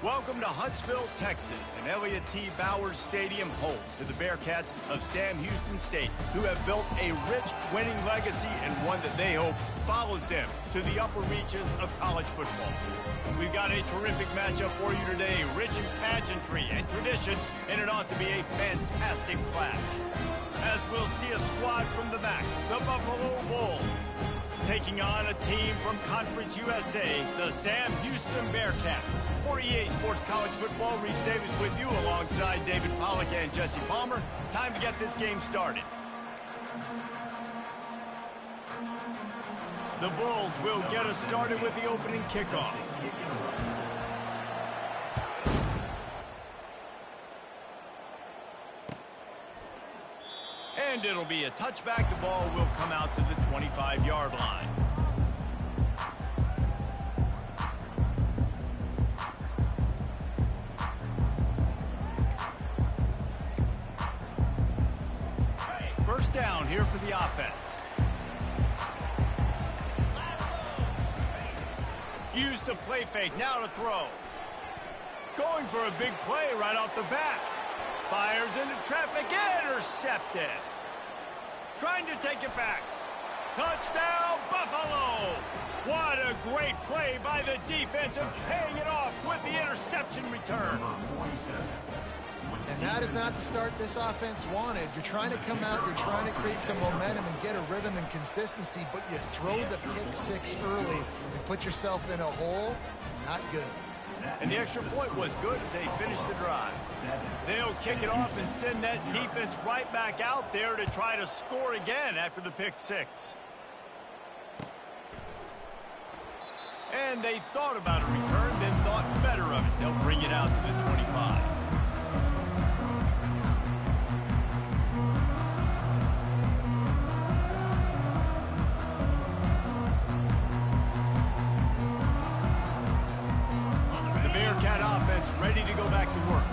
Welcome to Huntsville, Texas, and Elliott T. Bowers Stadium, home to the Bearcats of Sam Houston State, who have built a rich winning legacy and one that they hope follows them to the upper reaches of college football. We've got a terrific matchup for you today, rich in pageantry and tradition, and it ought to be a fantastic clash. As we'll see a squad from the back, the Buffalo Bulls, taking on a team from Conference USA, the Sam Houston Bearcats. For EA Sports College Football, Reese Davis with you alongside David Pollack and Jesse Palmer. Time to get this game started. The Bulls will get us started with the opening kickoff. And it'll be a touchback. The ball will come out to the 25-yard line. First down here for the offense. Use the play fake, now to throw. Going for a big play right off the bat. Fires into traffic, intercepted. Trying to take it back. Touchdown, Buffalo! What a great play by the defense and paying it off with the interception return. And that is not the start this offense wanted. You're trying to come out, you're trying to create some momentum and get a rhythm and consistency, but you throw the pick six early and put yourself in a hole. Not good. And the extra point was good as they finished the drive. They'll kick it off and send that defense right back out there to try to score again after the pick six. And they thought about a return, then thought better of it. They'll bring it out to the 25. Ready to go back to work.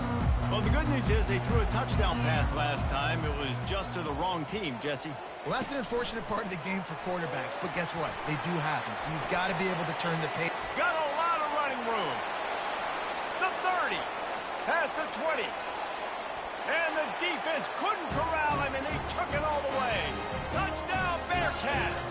Well, the good news is they threw a touchdown pass last time. It was just to the wrong team, Jesse. Well, that's an unfortunate part of the game for quarterbacks, but guess what? They do happen, so you've got to be able to turn the page. Got a lot of running room. The 30, past the 20. And the defense couldn't corral him, and they took it all the way. Touchdown, Bearcats.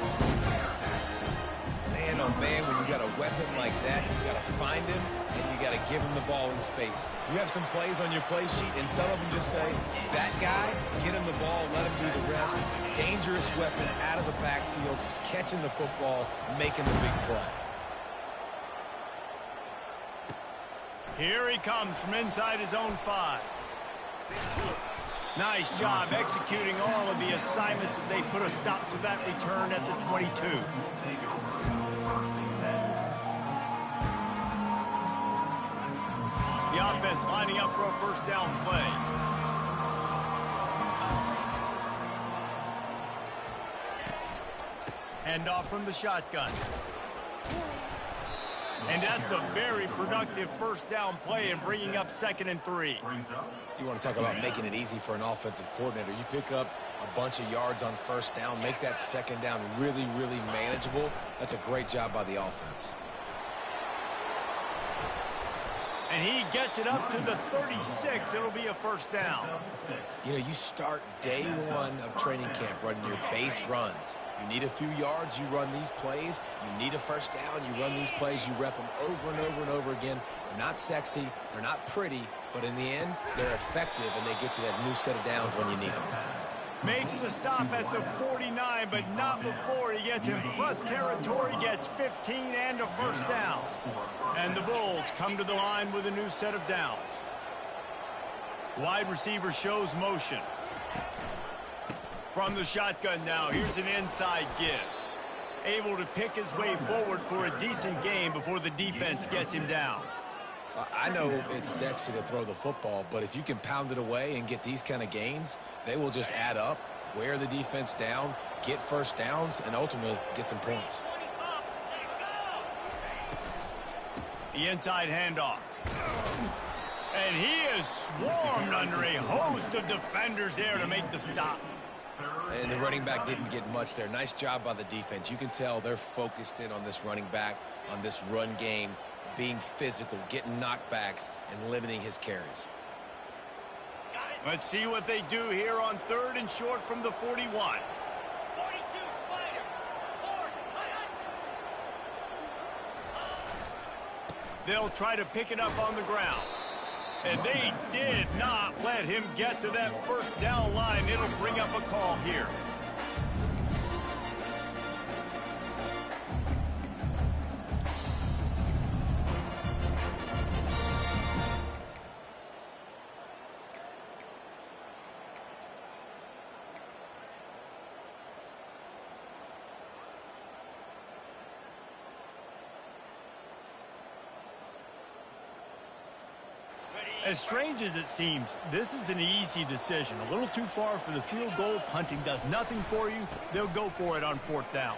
Man, oh man, when you got a weapon like that, you got to find him, and you got to give him the ball in space. You have some plays on your play sheet, and some of them just say, that guy, get him the ball, let him do the rest. Dangerous weapon out of the backfield, catching the football, making the big play. Here he comes from inside his own 5. Nice job executing all of the assignments as they put a stop to that return at the 22. The offense lining up for a first down play. Handoff from the shotgun. And that's a very productive first down play and bringing up 2nd and 3. You want to talk about making it easy for an offensive coordinator. You pick up a bunch of yards on first down, make that second down really, really manageable. That's a great job by the offense. And he gets it up to the 36. It'll be a first down. You know, you start day one of training camp running your base runs. You need a few yards, you run these plays. You need a first down, you run these plays. You rep them over and over and over again. They're not sexy, they're not pretty, but in the end, they're effective, and they get you that new set of downs when you need them. Makes the stop at the 49, but not before he gets in plus territory, gets 15 and a first down. And the Bulls come to the line with a new set of downs. Wide receiver shows motion. From the shotgun now, here's an inside give. Able to pick his way forward for a decent gain before the defense gets him down. I know it's sexy to throw the football, but if you can pound it away and get these kind of gains, they will just add up, wear the defense down, get first downs, and ultimately get some points. The inside handoff. And he is swarmed under a host of defenders there to make the stop. And the running back didn't get much there. Nice job by the defense. You can tell they're focused in on this running back, on this run game, being physical, getting knockbacks, and limiting his carries. Let's see what they do here on 3rd and short from the 41. 42, Spider. 4, They'll try to pick it up on the ground. And they did not let him get to that first down line. It'll bring up a call here. As strange as it seems, this is an easy decision. A little too far for the field goal. Punting does nothing for you. They'll go for it on 4th down.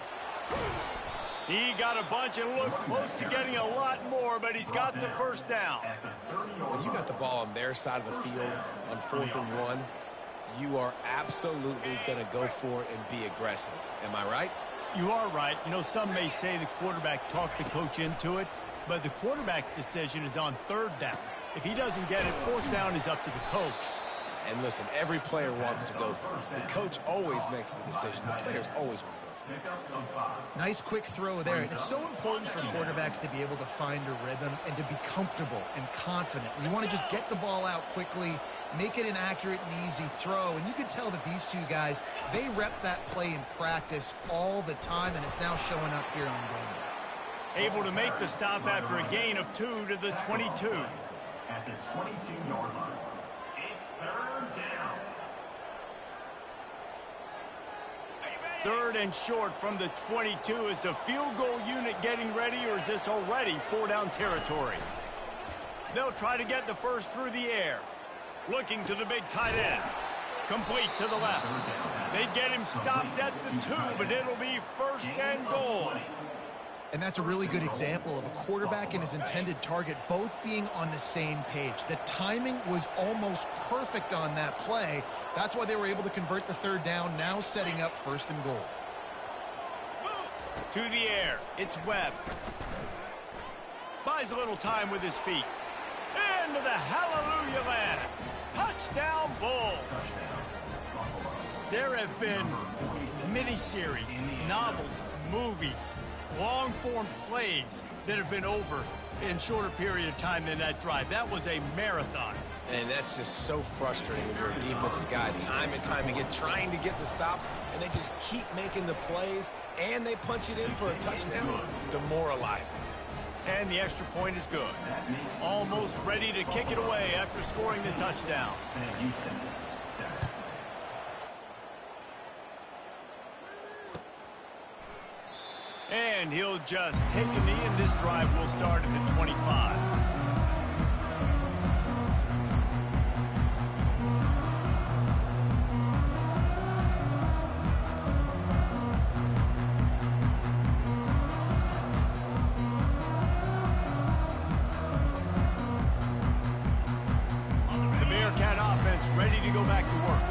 He got a bunch and looked close to getting a lot more, but he's got the first down. When you got the ball on their side of the field on 4th and 1, you are absolutely going to go for it and be aggressive. Am I right? You are right. You know, some may say the quarterback talked the coach into it, but the quarterback's decision is on 3rd down. If he doesn't get it, 4th down is up to the coach. And listen, every player wants to go for it. The coach always makes the decision. The players always want to go for it. Nice quick throw there. It's so important for quarterbacks to be able to find a rhythm and to be comfortable and confident. You want to just get the ball out quickly, make it an accurate and easy throw. And you can tell that these two guys, they rep that play in practice all the time, and it's now showing up here on game day. Able to make the stop after a gain of 2 to the 22. At the 22-yard line. It's 3rd down. 3rd and short from the 22. Is the field goal unit getting ready, or is this already 4-down territory? They'll try to get the first through the air. Looking to the big tight end. Complete to the left. They get him stopped at the 2, but it'll be 1st and goal. And that's a really good example of a quarterback and his intended target both being on the same page. The timing was almost perfect on that play. That's why they were able to convert the 3rd down, now setting up 1st and goal. To the air. It's Webb. Buys a little time with his feet. Into the hallelujah land. Touchdown, Bulls. There have been miniseries, novels, movies, long-form plays that have been over in shorter period of time than that drive. That was a marathon. And that's just so frustrating when you're a defensive guy, time and time again, trying to get the stops, and they just keep making the plays, and they punch it in for a touchdown. Demoralizing. And the extra point is good. Almost ready to kick it away after scoring the touchdown. And he'll just take a knee, and this drive will start at the 25. The Bearcat offense ready to go back to work.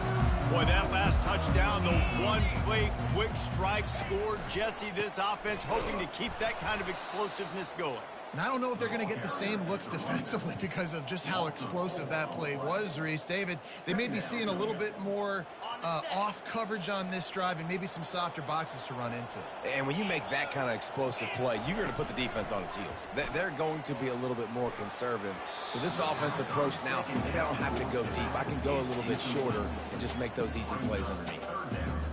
Boy, that last touchdown, the one-play quick strike scored. Jesse, this offense hoping to keep that kind of explosiveness going. And I don't know if they're going to get the same looks defensively because of just how explosive that play was, Reese. David, they may be seeing a little bit more off coverage on this drive and maybe some softer boxes to run into. And when you make that kind of explosive play, you're going to put the defense on its heels. They're going to be a little bit more conservative. So this offensive approach now, I don't have to go deep. I can go a little bit shorter and just make those easy plays underneath.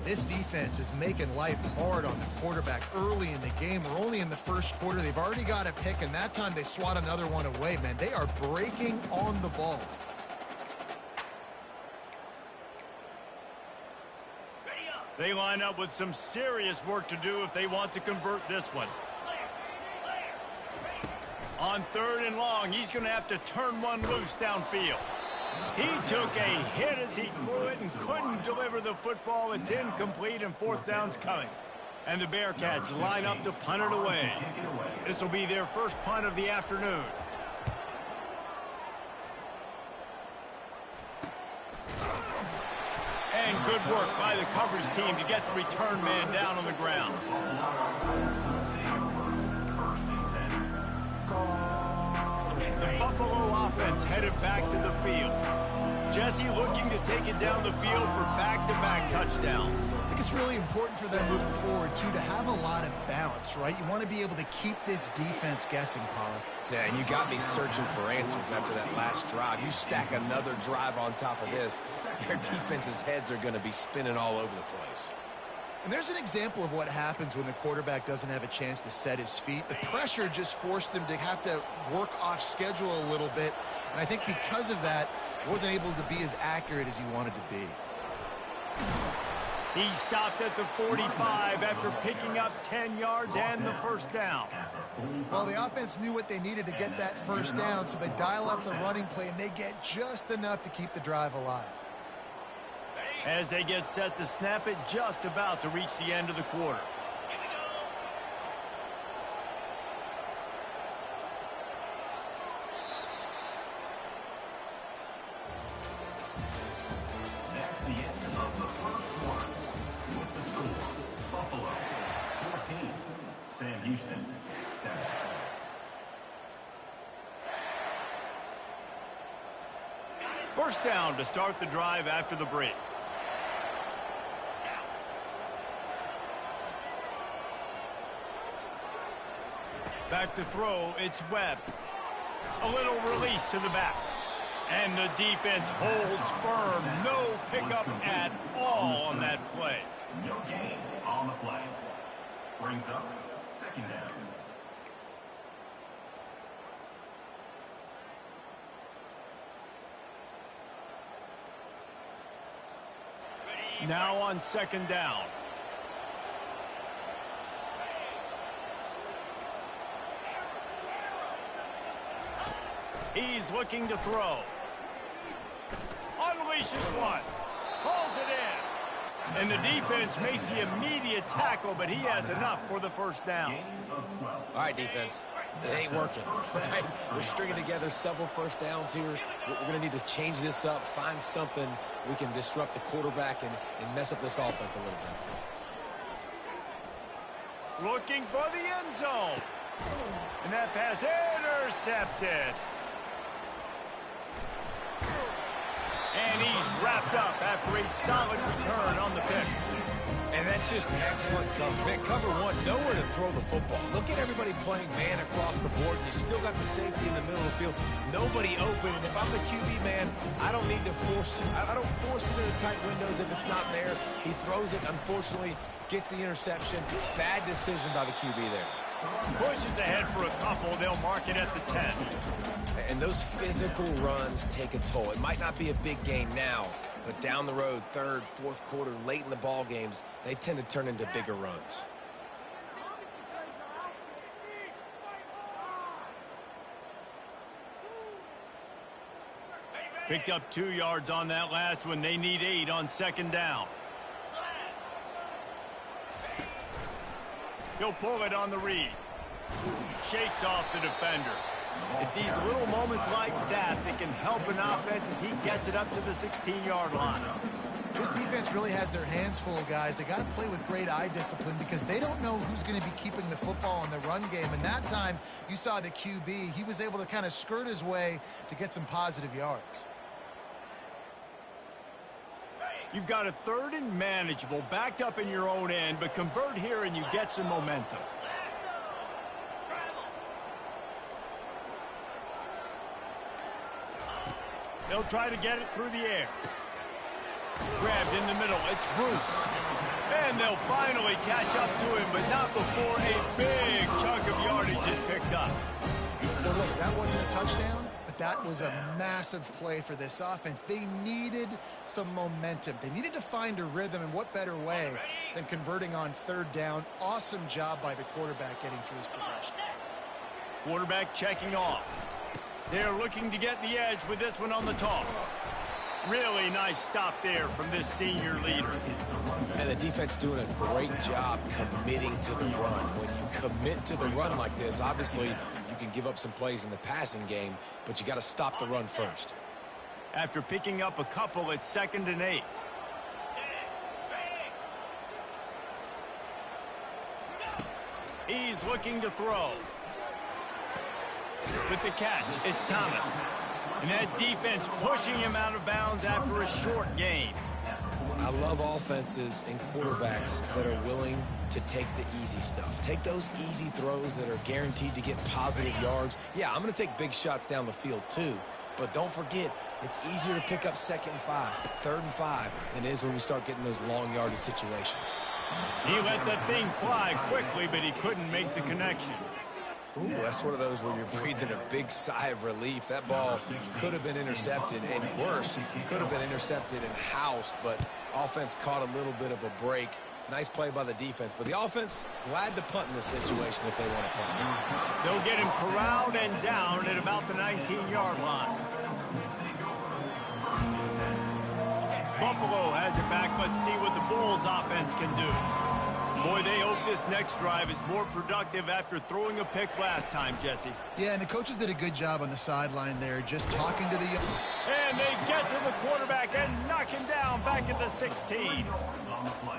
This defense is making life hard on the quarterback early in the game. We're only in the first quarter. They've already got a pick, and that time they swat another one away, man. They are breaking on the ball. They line up with some serious work to do if they want to convert this one. On 3rd and long, he's going to have to turn one loose downfield. He took a hit as he threw it and couldn't deliver the football. It's incomplete, and 4th down's coming. And the Bearcats line up to punt it away. This will be their first punt of the afternoon. And Good work by the coverage team to get the return man down on the ground. The Buffalo offense headed back to the field. Jesse looking to take it down the field for back-to-back touchdowns. I think it's really important for them moving forward, too, to have a lot of balance, right? You want to be able to keep this defense guessing, Pollard. Yeah, and you got me searching for answers after that last drive. You stack another drive on top of this, their defense's heads are going to be spinning all over the place. And there's an example of what happens when the quarterback doesn't have a chance to set his feet. The pressure just forced him to have to work off schedule a little bit. And I think because of that, he wasn't able to be as accurate as he wanted to be. He stopped at the 45 after picking up 10 yards and the first down. Well, the offense knew what they needed to get that first down, so they dial up the running play, and they get just enough to keep the drive alive. As they get set to snap it, just about to reach the end of the quarter. That's the end of the first quarter. With the score, Buffalo 14, Sam Houston 7. First down to start the drive after the break. Back to throw, it's Webb. A little release to the back. And the defense holds firm. No pickup at all on that play. No gain on the play. Brings up second down. Now on second down. He's looking to throw. Unleashes one. Pulls it in. And the defense makes the immediate tackle, but he has enough for the first down. Gain of 12. All right, defense. It ain't working, right? We're stringing together several first downs here. We're going to need to change this up, find something we can disrupt the quarterback and mess up this offense a little bit. Looking for the end zone. And that pass intercepted. And he's wrapped up after a solid return on the pick. And that's just excellent cover. Man, cover one, nowhere to throw the football. Look at everybody playing man across the board, and you still got the safety in the middle of the field. Nobody open, and if I'm the QB man, I don't need to force it. I don't force it into tight windows if it's not there. He throws it, unfortunately, gets the interception. Bad decision by the QB there. Pushes ahead for a couple. They'll mark it at the 10. And those physical runs take a toll. It might not be a big gain now, but down the road, third, fourth quarter, late in the ball games, they tend to turn into bigger runs. Picked up 2 yards on that last one. They need 8 on second down. He'll pull it on the read. Shakes off the defender. It's these little moments like that that can help an offense as he gets it up to the 16-yard line. This defense really has their hands full, guys. They got to play with great eye discipline because they don't know who's going to be keeping the football in the run game. And that time, you saw the QB. He was able to kind of skirt his way to get some positive yards. You've got a third and manageable, backed up in your own end, but convert here and you get some momentum. They'll try to get it through the air. Grabbed in the middle. It's Bruce. And they'll finally catch up to him, but not before a big chunk of yardage is picked up. Well, look, that wasn't a touchdown, but that was a massive play for this offense. They needed some momentum. They needed to find a rhythm, and what better way than converting on third down. Awesome job by the quarterback getting through his progression. Quarterback checking off. They're looking to get the edge with this one on the toss. Really nice stop there from this senior leader. And the defense doing a great job committing to the run. When you commit to the run like this, obviously you can give up some plays in the passing game, but you got to stop the run first. After picking up a couple, it's 2nd and 8. He's looking to throw. With the catch, it's Thomas. And that defense pushing him out of bounds after a short gain. I love offenses and quarterbacks that are willing to take the easy stuff. Take those easy throws that are guaranteed to get positive yards. Yeah, I'm going to take big shots down the field too. But don't forget, it's easier to pick up 2nd and 5, 3rd and 5 than it is when we start getting those long yardage situations. He let that thing fly quickly, but he couldn't make the connection. Ooh, that's one of those where you're breathing a big sigh of relief. That ball could have been intercepted, and worse, could have been intercepted and housed, but offense caught a little bit of a break. Nice play by the defense, but the offense glad to punt in this situation if they want to punt. They'll get him corralled and down at about the 19-yard line. Buffalo has it back. Let's see what the Bulls offense can do. Boy, they hope this next drive is more productive after throwing a pick last time, Jesse. Yeah, and the coaches did a good job on the sideline there, just talking to the... And they get to the quarterback and knock him down back at the 16.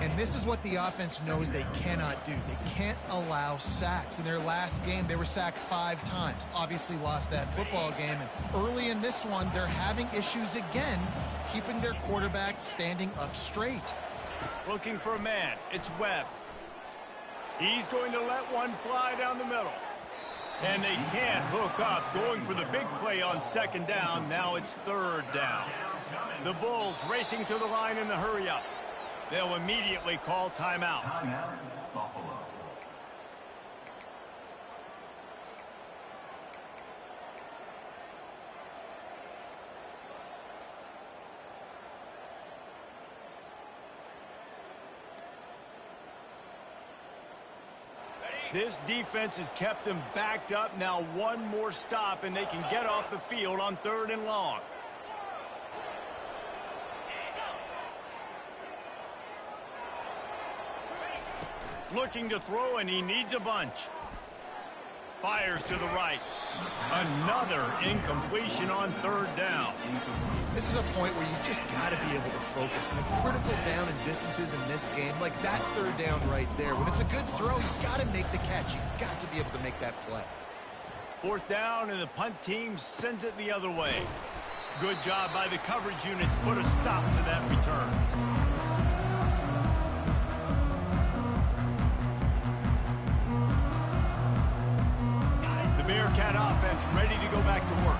And this is what the offense knows they cannot do. They can't allow sacks. In their last game, they were sacked 5 times. Obviously lost that football game. And early in this one, they're having issues again, keeping their quarterback standing up straight. Looking for a man. It's Webb. He's going to let one fly down the middle. And they can't hook up, going for the big play on 2nd down. Now it's 3rd down. The Bulls racing to the line in the hurry up. They'll immediately call timeout. Buffalo. This defense has kept them backed up. Now one more stop, and they can get off the field on 3rd and long. Looking to throw, and he needs a bunch. Fires to the right. Another incompletion on 3rd down. This is a point where you just got to be able to focus. And the critical down and distances in this game, like that 3rd down right there. When it's a good throw, you got to make the catch. You got to be able to make that play. 4th down, and the punt team sends it the other way. Good job by the coverage unit to put a stop to that return. Bearcat offense ready to go back to work.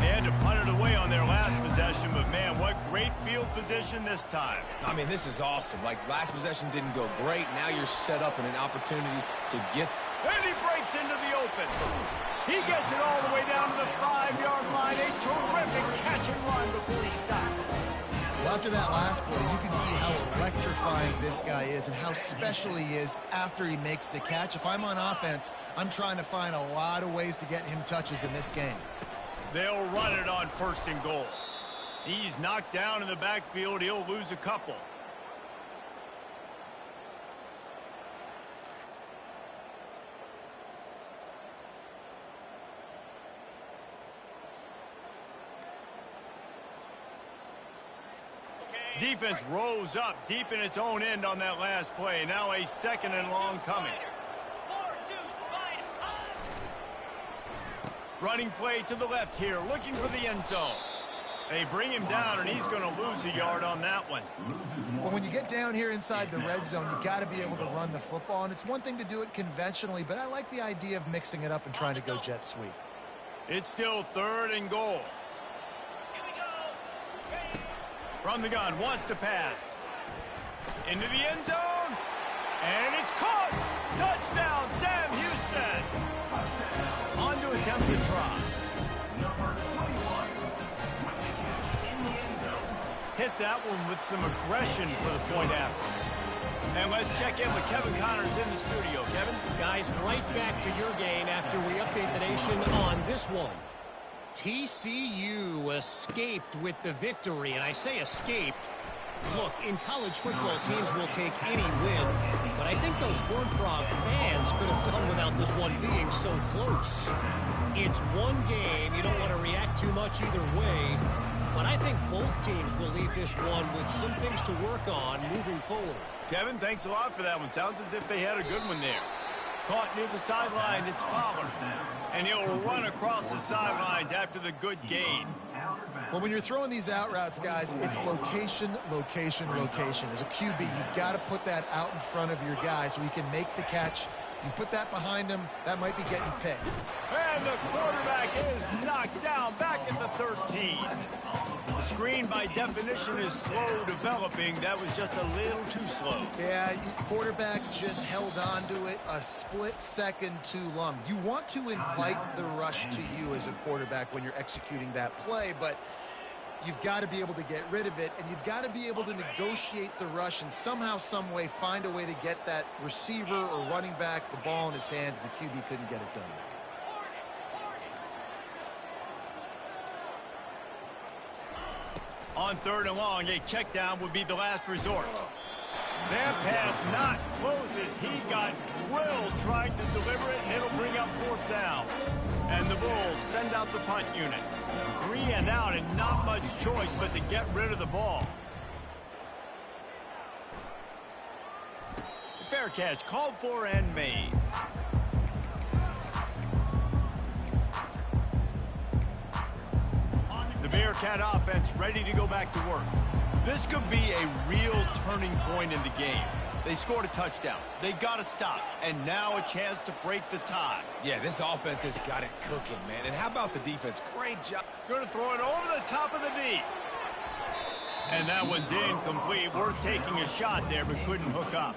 They had to punt it away on their last possession, but man, what great field position this time. I mean, this is awesome. Like, last possession didn't go great. Now you're set up in an opportunity to get... And he breaks into the open. He gets it all the way down to the 5-yard line. A terrific catch and run before he stopped. Well, after that last play, you can see how electrifying this guy is and how special he is after he makes the catch. If I'm on offense, I'm trying to find a lot of ways to get him touches in this game. They'll run it on 1st and goal. He's knocked down in the backfield. He'll lose a couple. Defense rose up deep in its own end on that last play. Now a 2nd and long coming. 4-2 Spider. Running play to the left here, looking for the end zone. They bring him down, and he's going to lose a yard on that one. Well, when you get down here inside the red zone, you got to be able to run the football, and it's one thing to do it conventionally, but I like the idea of mixing it up and trying to go jet sweep. It's still 3rd and goal. Here we go. Ready. From the gun, wants to pass. Into the end zone. And it's caught. Touchdown, Sam Houston. On to attempt the try. Number 21. In the end zone. Hit that one with some aggression for the point after. And let's check in with Kevin Connors in the studio. Kevin? Guys, right back to your game after we update the nation on this one. TCU escaped with the victory, and I say escaped. Look, in college football, teams will take any win, but I think those Horned Frog fans could have done without this one being so close. It's one game. You don't want to react too much either way, but I think both teams will leave this one with some things to work on moving forward. Kevin, thanks a lot for that one. Sounds as if they had a good one there. Caught near the sideline. It's Pollard. And he'll run across the sidelines after the good gain. Well, when you're throwing these out routes, guys, it's location, location, location. As a QB, you've got to put that out in front of your guy so he can make the catch. You put that behind him, that might be getting picked. And the quarterback is knocked down back at the 13. The screen, by definition, is slow developing. That was just a little too slow. Yeah, quarterback just held on to it a split second too long. You want to invite the rush to you as a quarterback when you're executing that play, but you've got to be able to get rid of it, and you've got to be able to negotiate the rush and somehow, some way find a way to get that receiver or running back the ball in his hands. The QB couldn't get it done there. On 3rd and long, a check down would be the last resort. That pass not closes. He got drilled trying to deliver it, and it'll bring up 4th down. And the Bulls send out the punt unit. 3 and out, and not much choice but to get rid of the ball. Fair catch called for and made. The Bearcat offense ready to go back to work. This could be a real turning point in the game. They scored a touchdown. They got to stop. And now a chance to break the tie. Yeah, this offense has got it cooking, man. And how about the defense? Great job. Going to throw it over the top of the knee. And that one's incomplete. Worth taking a shot there, but couldn't hook up.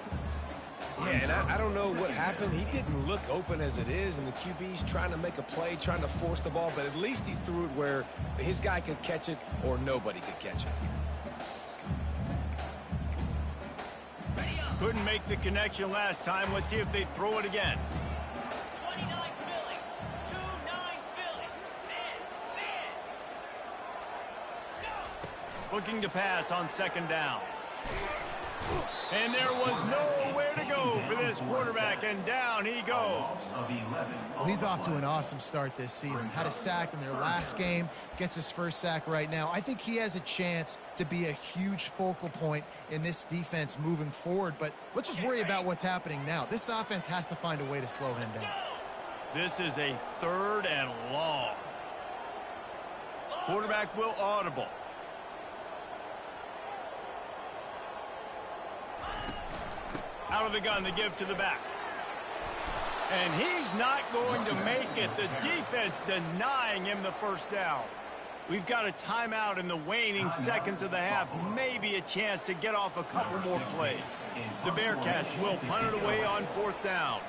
Yeah, and I don't know what happened. He didn't look open as it is, and the QB's trying to make a play, trying to force the ball, but at least he threw it where his guy could catch it or nobody could catch it. Couldn't make the connection last time. Let's see if they throw it again. 29 Philly. 2-9 Philly. Man. Looking to pass on 2nd down. And there was nowhere to go for this quarterback, and down he goes. Well, he's off to an awesome start this season. Had a sack in their last game, gets his first sack right now. I think he has a chance to be a huge focal point in this defense moving forward, but let's just worry about what's happening now. This offense has to find a way to slow him down. This is a 3rd and long. Quarterback will audible. Out of the gun to give to the back. And he's not going to make it. The defense denying him the 1st down. We've got a timeout in the waning seconds of the half. Maybe a chance to get off a couple more plays. The Bearcats will punt it away on 4th down.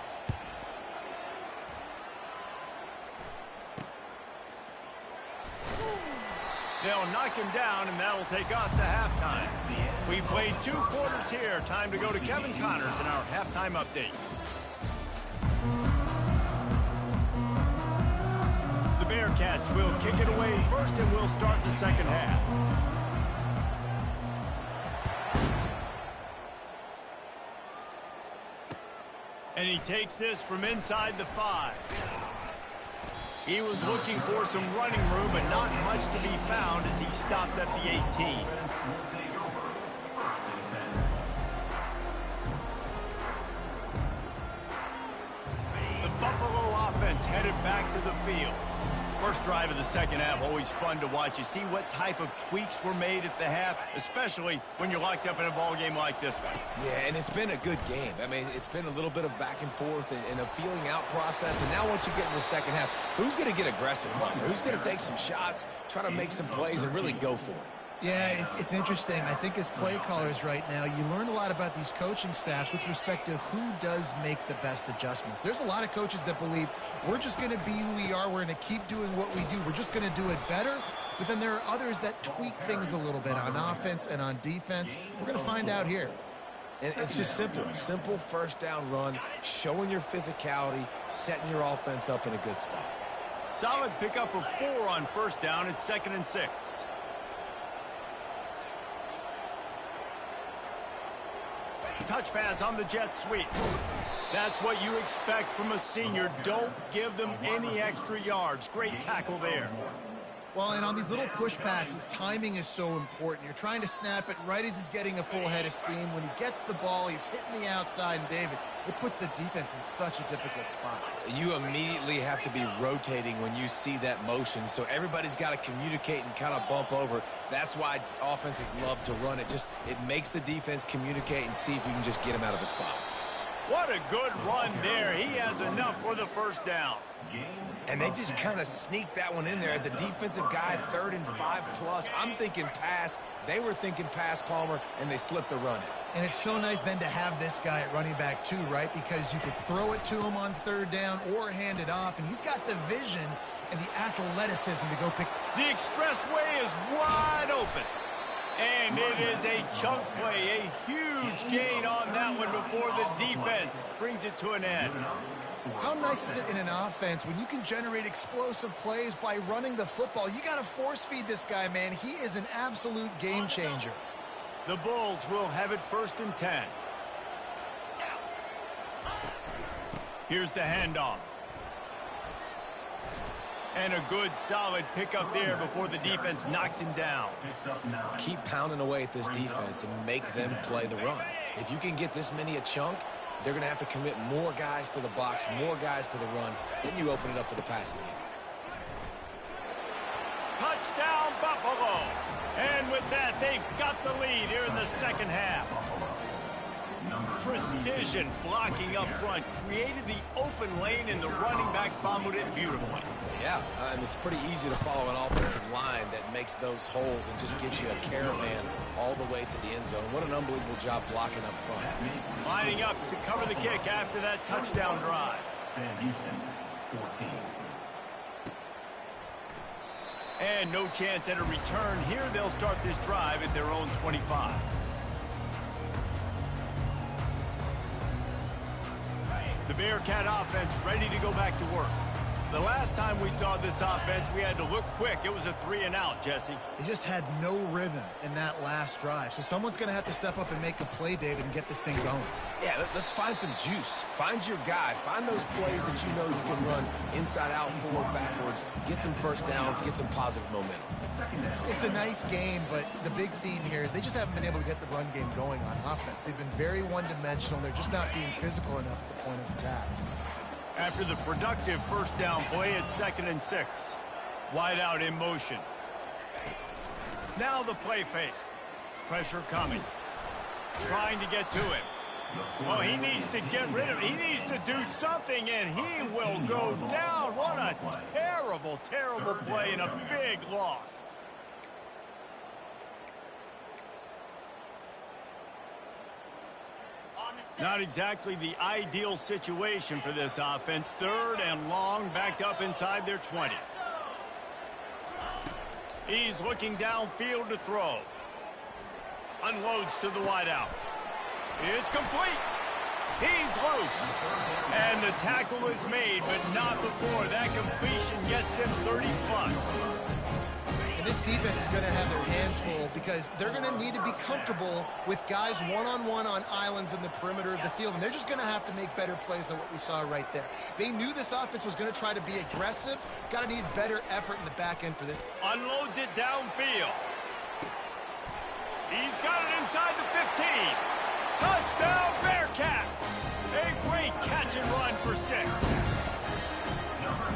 They'll knock him down, and that'll take us to halftime. We've played 2 quarters here. Time to go to Kevin Connors in our halftime update. The Bearcats will kick it away first, and we'll start the 2nd half. And he takes this from inside the 5. He was looking for some running room, but not much to be found as he stopped at the 18. The Buffalo offense headed back to the field. First drive of the 2nd half, always fun to watch. You see what type of tweaks were made at the half, especially when you're locked up in a ball game like this one. Yeah, and it's been a good game. I mean, it's been a little bit of back and forth and a feeling out process. And now once you get in the 2nd half, who's going to get aggressive, Plummer? Who's going to take some shots, try to make some plays, and really go for it? Yeah, it's interesting. I think as play callers right now, you learn a lot about these coaching staffs with respect to who does make the best adjustments. There's a lot of coaches that believe we're just going to be who we are. We're going to keep doing what we do. We're just going to do it better. But then there are others that tweak things a little bit on offense and on defense. We're going to find out here. And it's just simple 1st down run, showing your physicality, setting your offense up in a good spot. Solid pickup of 4 on 1st down. It's 2nd and 6. Touch pass on the jet sweep. That's what you expect from a senior. Don't give them any extra yards. Great tackle there. Well, and on these little push passes, timing is so important. You're trying to snap it right as he's getting a full head of steam. When he gets the ball, he's hitting the outside, and David, it puts the defense in such a difficult spot. You immediately have to be rotating when you see that motion, so everybody's got to communicate and kind of bump over. That's why offenses love to run it. It makes the defense communicate and see if you can just get him out of a spot. What a good run there. He has enough for the first down. And they just kind of sneaked that one in there. As a defensive guy, 3rd and 5+. I'm thinking pass. They were thinking pass, Palmer, and they slipped the run in. And it's so nice then to have this guy at running back too, right? Because you could throw it to him on 3rd down or hand it off, and he's got the vision and the athleticism to go pick. The expressway is wide open. And it is a chunk play, a huge gain on that one before the defense brings it to an end. How nice is it in an offense when you can generate explosive plays by running the football? You got to force feed this guy, man. He is an absolute game changer. The Bulls will have it 1st and 10. Here's the handoff. And a good, solid pickup there before the defense knocks him down. Keep pounding away at this defense and make them play the run. If you can get this many a chunk, they're going to have to commit more guys to the box, more guys to the run. Then you open it up for the passing game. Touchdown, Buffalo. And with that, they've got the lead here in the second half. Precision blocking up front created the open lane, and the running back followed it beautifully. Yeah, and it's pretty easy to follow an offensive line that makes those holes and just gives you a caravan all the way to the end zone. What an unbelievable job blocking up front. Lining up to cover the kick after that touchdown drive. Sam Houston, 14. And no chance at a return here. They'll start this drive at their own 25. The Bearcat offense ready to go back to work. The last time we saw this offense, we had to look quick. It was a 3-and-out, Jesse. They just had no rhythm in that last drive. So someone's going to have to step up and make a play, David, and get this thing going. Yeah, let's find some juice. Find your guy. Find those plays that you know you can run inside out, forward, backwards. Get some first downs. Get some positive momentum. It's a nice game, but the big theme here is they just haven't been able to get the run game going on offense. They've been very one-dimensional. They're just not being physical enough at the point of attack. After the productive first down play, it's 2nd and 6. Wide out in motion. Now the play fake. Pressure coming. Trying to get to him. Oh, he needs to get rid of it. He needs to do something, and he will go down. What a terrible, terrible play and a big loss. Not exactly the ideal situation for this offense. 3rd and long, backed up inside their 20. He's looking downfield to throw. Unloads to the wideout. It's complete. He's loose. And the tackle is made, but not before that completion gets them 30+. And this defense is going to have their hands full because they're going to need to be comfortable with guys one-on-one on islands in the perimeter of the field. And they're just going to have to make better plays than what we saw right there. They knew this offense was going to try to be aggressive. Got to need better effort in the back end for this. Unloads it downfield. He's got it inside the 15. Touchdown, Bearcats! A great catch and run for 6.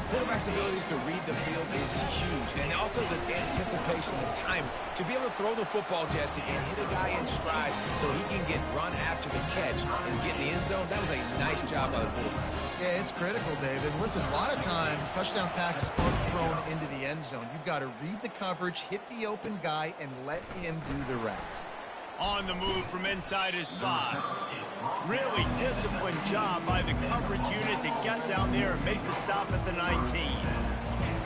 Quarterback's abilities to read the field is huge, and also the anticipation, the time to be able to throw the football, Jesse, and hit a guy in stride so he can get run after the catch and get in the end zone. That was a nice job by the quarterback. Yeah, it's critical, David. Listen, a lot of times touchdown passes aren't thrown into the end zone. You've got to read the coverage, hit the open guy, and let him do the rest. On the move from inside his 5. Really disciplined job by the coverage unit to get down there and make the stop at the 19.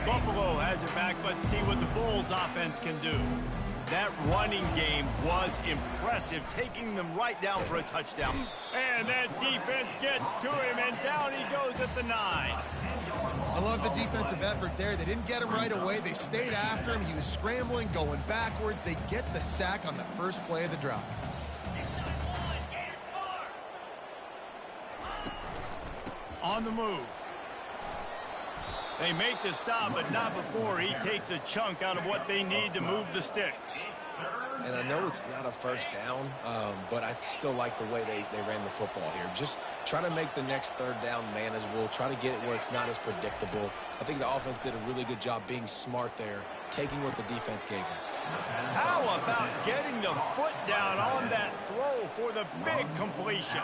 Buffalo has it back. Let's see what the Bulls offense can do. That running game was impressive, taking them right down for a touchdown. And that defense gets to him, and down he goes at the 9. I love the defensive effort there. They didn't get him right away. They stayed after him. He was scrambling, going backwards. They get the sack on the first play of the drive. On the move. They make the stop, but not before he takes a chunk out of what they need to move the sticks. And I know it's not a first down, but I still like the way they ran the football here. Just try to make the next third down manageable. Try to get it where it's not as predictable. I think the offense did a really good job being smart there, taking what the defense gave them. How about getting the foot down on that throw for the big completion?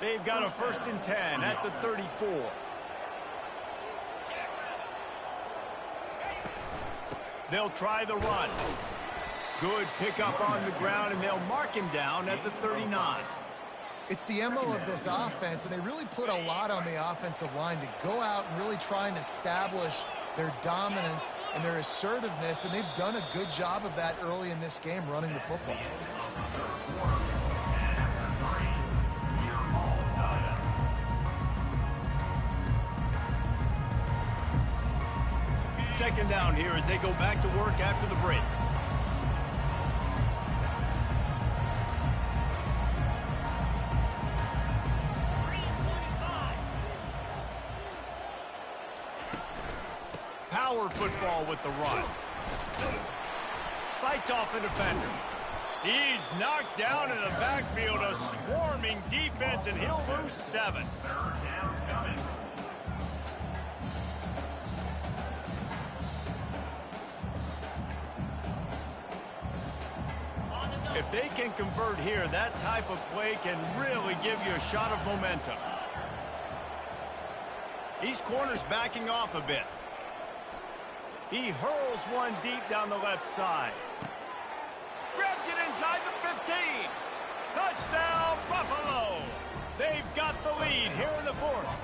They've got a 1st and 10 at the 34. They'll try the run. Good pickup on the ground, and they'll mark him down at the 39. It's the MO of this offense, and they really put a lot on the offensive line to go out and really try and establish their dominance and their assertiveness, and they've done a good job of that early in this game running the football. Second down here as they go back to work after the break. Power football with the run. Fights off a defender. He's knocked down in the backfield, a swarming defense, and he'll lose 7. If they can convert here, that type of play can really give you a shot of momentum. These corners backing off a bit. He hurls one deep down the left side. Grabs it inside the 15. Touchdown, Buffalo. They've got the lead here in the 4th.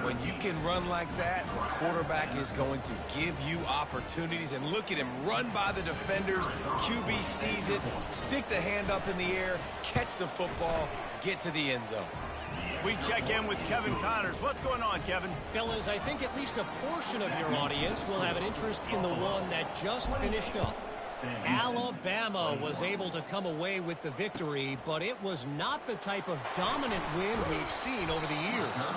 When you can run like that, the quarterback is going to give you opportunities. And look at him run by the defenders. QB sees it, stick the hand up in the air, catch the football, get to the end zone. We check in with Kevin Connors. What's going on, Kevin? Fellas, I think at least a portion of your audience will have an interest in the one that just finished up. Alabama was able to come away with the victory, but it was not the type of dominant win we've seen over the years.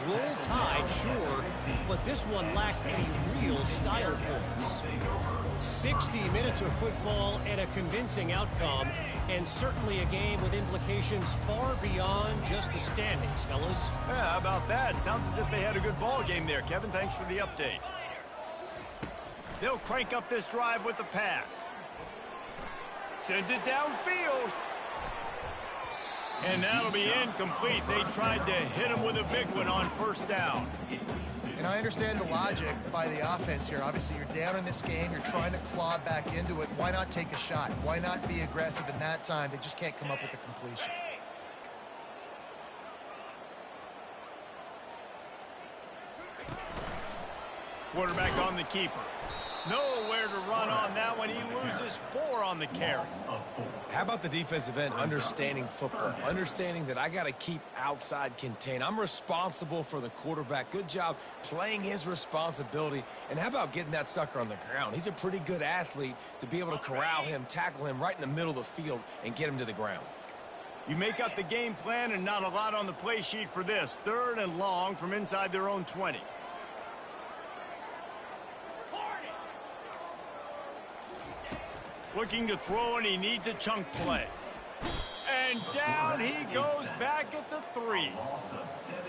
Roll Tide, sure, but this one lacked any real style points. 60 minutes of football and a convincing outcome, and certainly a game with implications far beyond just the standings, fellas. Yeah, how about that? Sounds as if they had a good ball game there, Kevin. Thanks for the update. They'll crank up this drive with the pass. Sends it downfield. And that'll be incomplete. They tried to hit him with a big one on 1st down. And I understand the logic by the offense here. Obviously, you're down in this game. You're trying to claw back into it. Why not take a shot? Why not be aggressive in that time? They just can't come up with a completion. Quarterback on the keeper. Nowhere to run on that one. He loses 4 on the carry. How about the defensive end understanding football, understanding that I got to keep outside contain. I'm responsible for the quarterback. Good job playing his responsibility. And how about getting that sucker on the ground? He's a pretty good athlete to be able to corral him, tackle him right in the middle of the field, and get him to the ground. You make up the game plan and not a lot on the play sheet for this. 3rd and long from inside their own 20. Looking to throw, and he needs a chunk play. And down he goes back at the 3.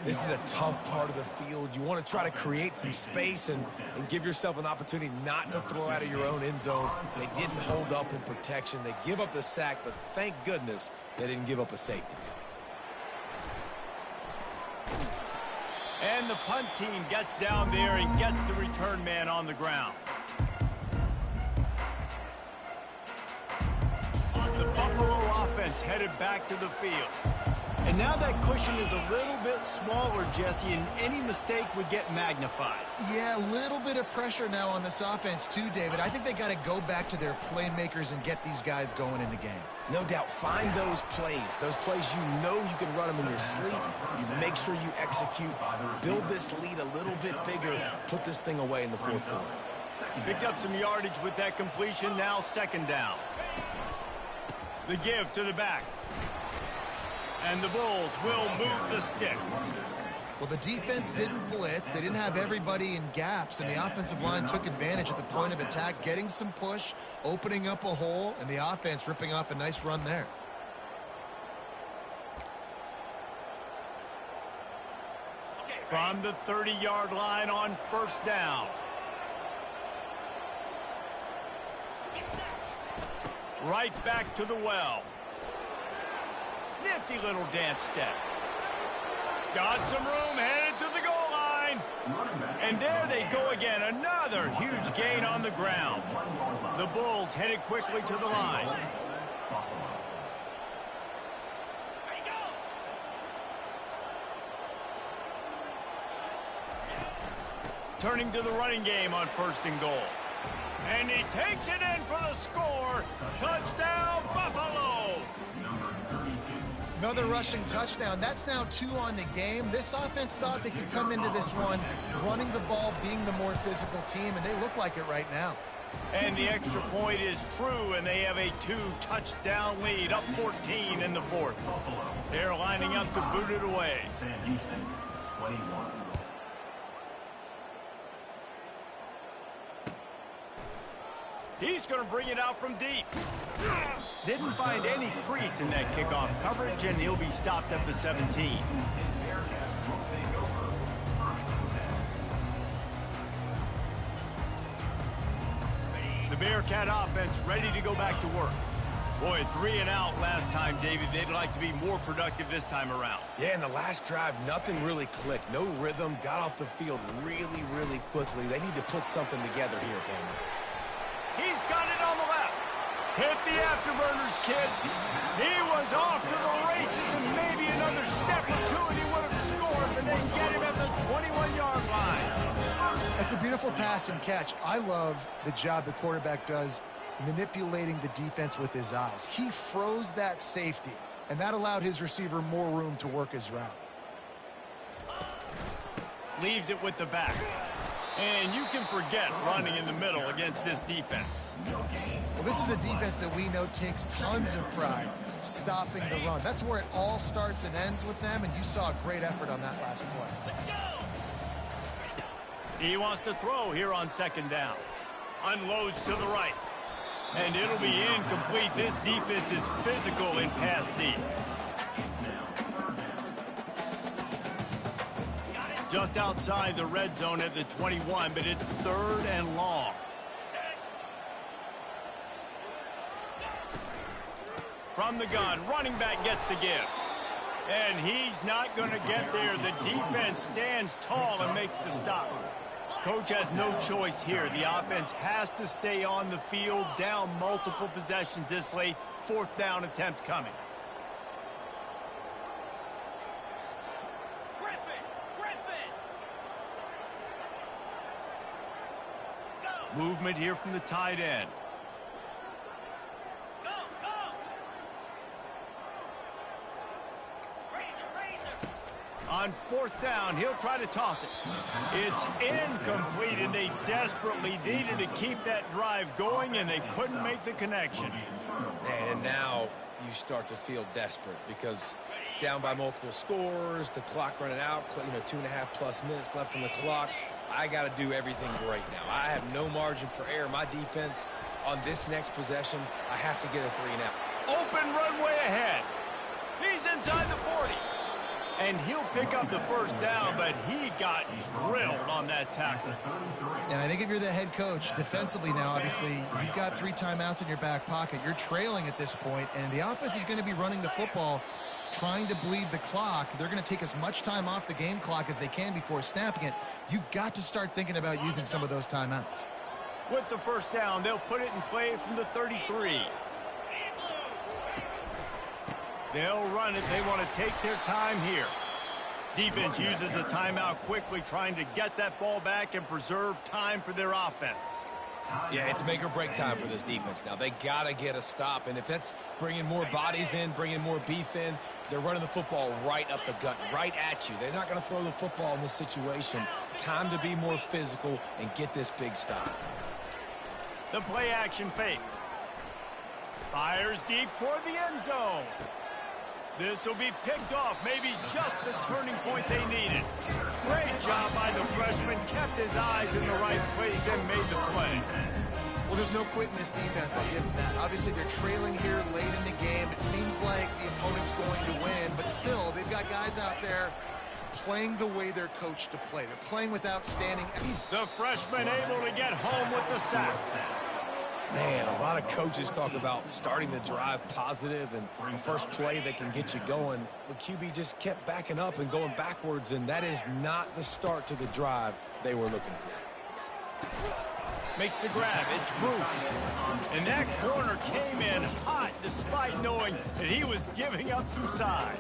This is a tough part of the field. You want to try to create some space and give yourself an opportunity not to throw out of your own end zone. They didn't hold up in protection. They give up the sack, but thank goodness they didn't give up a safety. And the punt team gets down there and gets the return man on the ground. The Buffalo offense headed back to the field. And now that cushion is a little bit smaller, Jesse, and any mistake would get magnified. Yeah, a little bit of pressure now on this offense too, David. I think they got to go back to their playmakers and get these guys going in the game. No doubt, find those plays you know you can run them in your sleep. You make sure you execute, build this lead a little bit bigger, put this thing away in the 4th quarter. Picked up some yardage with that completion, now 2nd down. The give to the back. And the Bulls will move the sticks. Well, the defense didn't blitz. They didn't have everybody in gaps, and the offensive line took advantage at the point of attack, getting some push, opening up a hole, and the offense ripping off a nice run there. From the 30-yard line on first down. Right back to the well. Nifty little dance step. Got some room, headed to the goal line. And there they go again. Another huge gain on the ground. The Bulls headed quickly to the line. Turning to the running game on first and goal. And he takes it in for the score. Touchdown, Buffalo! Another rushing touchdown. That's now 2 on the game. This offense thought they could come into this one running the ball, being the more physical team, and they look like it right now. And the extra point is true, and they have a 2-touchdown lead, up 14 in the fourth. They're lining up to boot it away. Sam Houston, 21. He's going to bring it out from deep. Didn't find any crease in that kickoff coverage, and he'll be stopped at the 17. The Bearcat offense ready to go back to work. Boy, 3 and out last time, David. They'd like to be more productive this time around. Yeah, in the last drive, nothing really clicked. No rhythm, got off the field really, really quickly. They need to put something together here, Cameron. He's got it on the left. Hit the afterburners, kid. He was off to the races, and maybe another step or two, and he would have scored, but they get him at the 21-yard line. That's a beautiful pass and catch. I love the job the quarterback does manipulating the defense with his eyes. He froze that safety, and that allowed his receiver more room to work his route. Leaves it with the back. And you can forget running in the middle against this defense. Well, this is a defense that we know takes tons of pride stopping the run. That's where it all starts and ends with them, and you saw a great effort on that last play. He wants to throw here on second down. Unloads to the right. And it'll be incomplete. This defense is physical in pass deep. Just outside the red zone at the 21, but it's 3rd and long. From the gun, running back gets to give. And he's not going to get there. The defense stands tall and makes the stop. Coach has no choice here. The offense has to stay on the field, down multiple possessions this late. 4th down attempt coming. Movement here from the tight end. Go, go! Razor. On 4th down, he'll try to toss it. It's incomplete, and they desperately needed to keep that drive going, and they couldn't make the connection. And now you start to feel desperate because down by multiple scores, the clock running out, 2.5+ minutes left on the clock. I got to do everything right now. I have no margin for error. My defense on this next possession, I have to get a 3 and out. Open runway ahead. He's inside the 40. And he'll pick up the 1st down, but he got drilled on that tackle. And I think if you're the head coach, defensively now, obviously, you've got 3 timeouts in your back pocket. You're trailing at this point, and the offense is going to be running the football, trying to bleed the clock. They're going to take as much time off the game clock as they can before snapping it. You've got to start thinking about using some of those timeouts. With the 1st down, they'll put it in play from the 33. They'll run it. They want to take their time here. Defense uses a timeout quickly, trying to get that ball back and preserve time for their offense. Yeah, it's make or break time for this defense now. They got to get a stop, and if that's bringing more bodies in, bringing more beef in, they're running the football right up the gut, right at you. They're not going to throw the football in this situation. Time to be more physical and get this big stop. The play-action fake. Fires deep for the end zone. This will be picked off, maybe just the turning point they needed. Great job by the freshman, kept his eyes in the right place and made the play. Well, there's no quit in this defense, I'll give them that. Obviously, they're trailing here late in the game. It seems like the opponent's going to win, but still, they've got guys out there playing the way they're coached to play. They're playing with outstanding... The freshman able to get home with the sack. Man, a lot of coaches talk about starting the drive positive and a first play that can get you going. The QB just kept backing up and going backwards, and that is not the start to the drive they were looking for. Makes the grab. It's Bruce. And that corner came in hot despite knowing that he was giving up some size.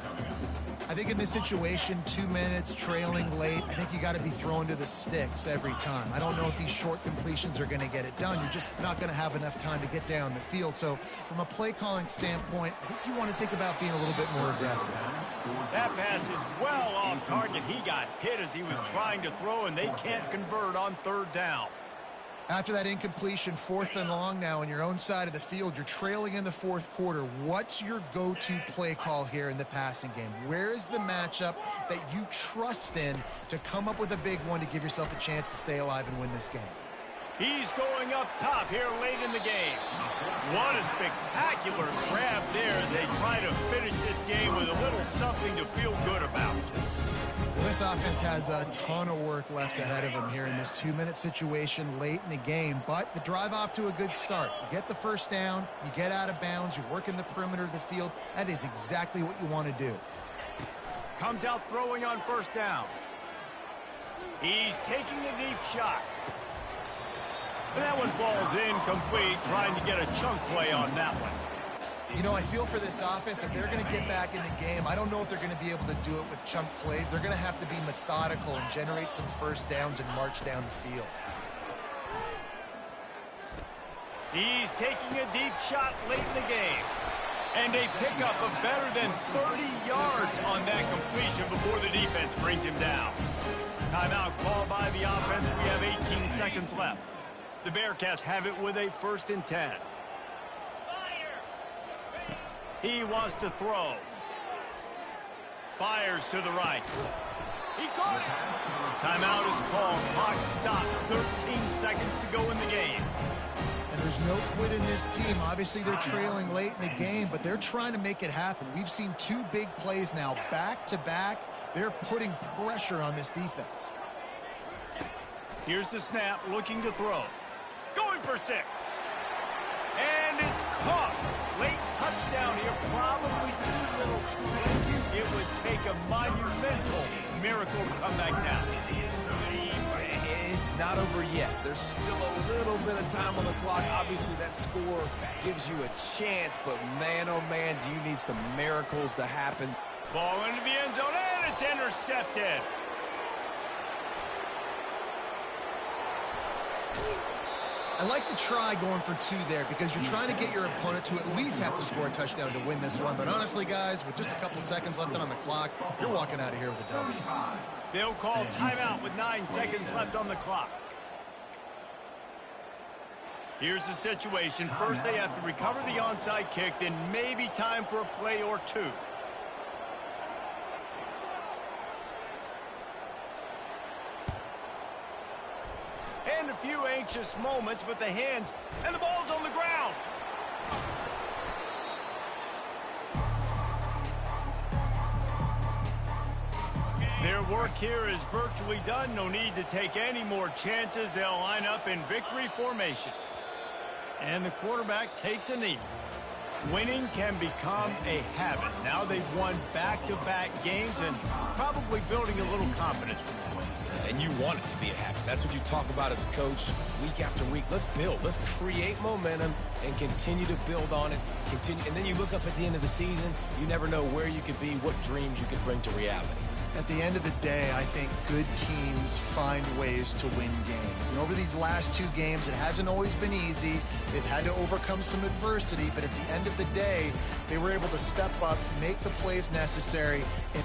I think in this situation, 2 minutes, trailing late, I think you got to be throwing to the sticks every time. I don't know if these short completions are going to get it done. You're just not going to have enough time to get down the field. So from a play calling standpoint, I think you want to think about being a little bit more aggressive. That pass is well off target. He got hit as he was trying to throw, and they can't convert on third down. After that incompletion, 4th and long now on your own side of the field, you're trailing in the 4th quarter. What's your go-to play call here in the passing game? Where is the matchup that you trust in to come up with a big one to give yourself a chance to stay alive and win this game? He's going up top here late in the game. What a spectacular grab there as they try to finish this game with a little something to feel good about. Well, this offense has a ton of work left ahead of them here in this 2-minute situation late in the game, but the drive off to a good start. You get the first down, you get out of bounds, you work in the perimeter of the field. That is exactly what you want to do. Comes out throwing on first down. He's taking a deep shot. And that one falls incomplete, trying to get a chunk play on that one. You know, I feel for this offense, if they're going to get back in the game, I don't know if they're going to be able to do it with chunk plays. They're going to have to be methodical and generate some first downs and march down the field. He's taking a deep shot late in the game. And a pickup of better than 30 yards on that completion before the defense brings him down. Timeout called by the offense. We have 18 seconds left. The Bearcats have it with a 1st and 10. He wants to throw. Fires to the right. He caught it. Timeout is called. Clock stops. 13 seconds to go in the game. And there's no quit in this team. Obviously, they're trailing late in the game, but they're trying to make it happen. We've seen 2 big plays now back to back. They're putting pressure on this defense. Here's the snap, looking to throw. Going for 6. And it's caught. Late touchdown here, probably too little too late. It would take a monumental miracle to come back down. It's not over yet. There's still a little bit of time on the clock. Obviously, that score gives you a chance, but man, oh man, do you need some miracles to happen. Ball into the end zone, and it's intercepted. I like the try going for 2 there because you're trying to get your opponent to at least have to score a touchdown to win this one. But honestly, guys, with just a couple seconds left on the clock, you're walking out of here with a W. They'll call timeout with 9 seconds left on the clock. Here's the situation. First, they have to recover the onside kick, then maybe time for a play or 2. And a few anxious moments, but the hands, and the ball's on the ground. Their work here is virtually done. No need to take any more chances. They'll line up in victory formation. And the quarterback takes a knee. Winning can become a habit. Now they've won back-to-back games and probably building a little confidence from that. And you want it to be a habit. That's what you talk about as a coach week after week. Let's build. Let's create momentum and continue to build on it. Continue, and then you look up at the end of the season, you never know where you could be, what dreams you could bring to reality. At the end of the day, I think good teams find ways to win games. And over these last 2 games, it hasn't always been easy. They've had to overcome some adversity, but at the end of the day, they were able to step up, make the plays necessary, and